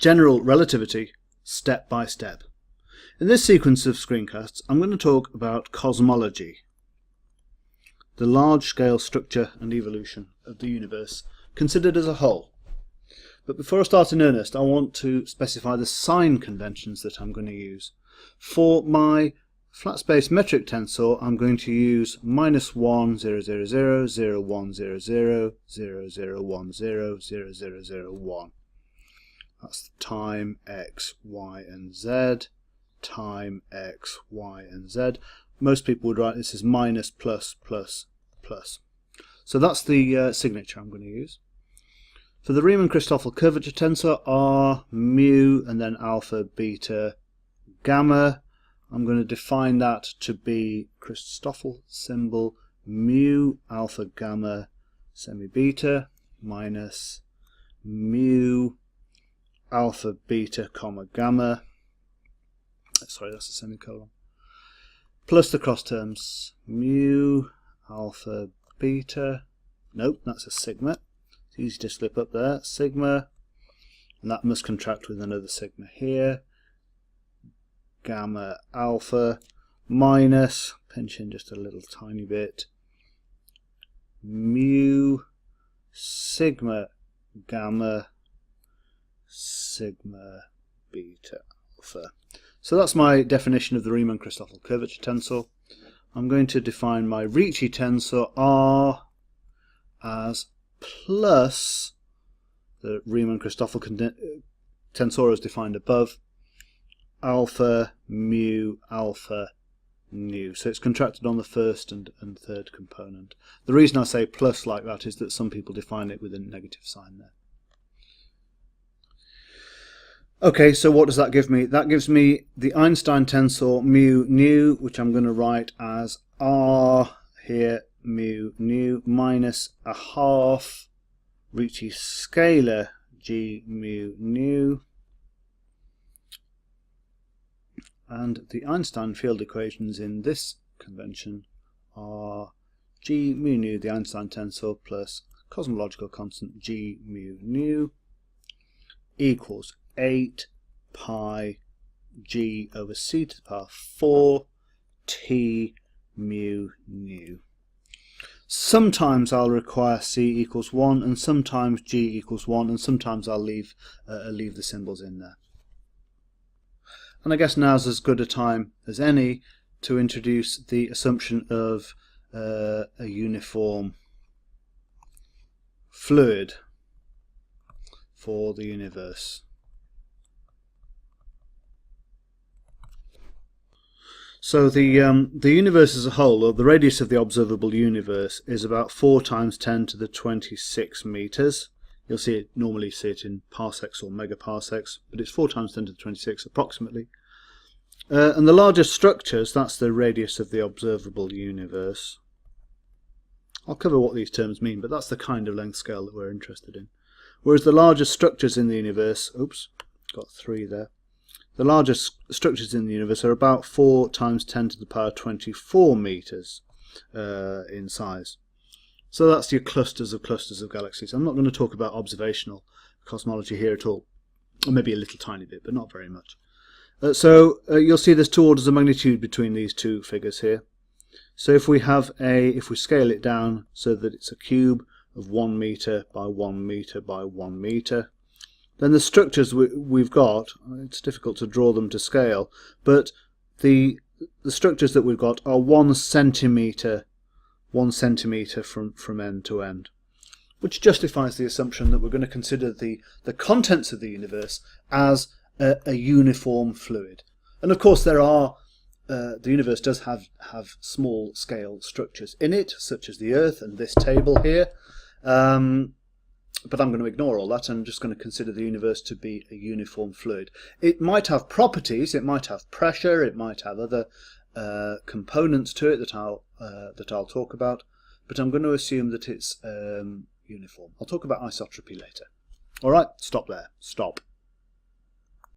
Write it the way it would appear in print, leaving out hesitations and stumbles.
General relativity, step by step. In this sequence of screencasts, I'm going to talk about cosmology, the large-scale structure and evolution of the universe considered as a whole. But before I start in earnest, I want to specify the sign conventions that I'm going to use. For my flat space metric tensor, I'm going to use -1, 0, 0, 0, 0, 1, 0, 0, 0, 0, 1, 0, 0, 0, 0, 1. That's time, x, y, and z, time, x, y, and z. Most people would write this as minus, plus, plus, plus. So that's the signature I'm going to use. For the Riemann-Christoffel curvature tensor, r, mu, and then alpha, beta, gamma, I'm going to define that to be Christoffel symbol mu, alpha, gamma, semi-beta, minus mu, alpha, beta, comma, gamma. Sorry, that's a semicolon. Plus the cross terms mu, alpha, beta. Nope, that's a sigma. It's easy to slip up there. Sigma, and that must contract with another sigma here. Gamma, alpha, minus, pinch in just a little tiny bit, mu, sigma, gamma, sigma, beta, alpha. So that's my definition of the Riemann-Christoffel curvature tensor. I'm going to define my Ricci tensor R as plus the Riemann-Christoffel tensor as defined above, alpha, mu, alpha, nu. So it's contracted on the first and third component. The reason I say plus like that is that some people define it with a negative sign there. Okay, so what does that give me? That gives me the Einstein tensor mu nu, which I'm going to write as r here, mu nu, minus a half Ricci scalar g mu nu. And the Einstein field equations in this convention are g mu nu, the Einstein tensor, plus cosmological constant g mu nu equals 8 pi g over c to the power 4 t mu nu. Sometimes I'll require c equals 1, and sometimes g equals 1, and sometimes I'll leave the symbols in there. And I guess now's as good a time as any to introduce the assumption of a uniform fluid for the universe. So the universe as a whole, or the radius of the observable universe, is about 4 times 10 to the 26 meters. You'll normally see it in parsecs or megaparsecs, but it's 4 times 10 to the 26 approximately. And the largest structures, that's the radius of the observable universe. I'll cover what these terms mean, but that's the kind of length scale that we're interested in. Whereas the largest structures in the universe, oops, got 3 there. The largest structures in the universe are about 4 times 10 to the power 24 meters in size. So that's your clusters of galaxies. I'm not going to talk about observational cosmology here at all, or maybe a little tiny bit, but not very much. You'll see there's 2 orders of magnitude between these 2 figures here. So if we scale it down so that it's a cube of 1 meter by 1 meter by 1 meter, then the structures we've got, it's difficult to draw them to scale, but the structures that we've got are 1 centimeter from end to end, which justifies the assumption that we're going to consider the contents of the universe as a uniform fluid. And of course the universe does have small scale structures in it, such as the Earth and this table here. But I'm going to ignore all that. I'm just going to consider the universe to be a uniform fluid. It might have properties, it might have pressure, it might have other components to it that I'll talk about, but I'm going to assume that it's uniform. I'll talk about isotropy later. All right, stop there. Stop.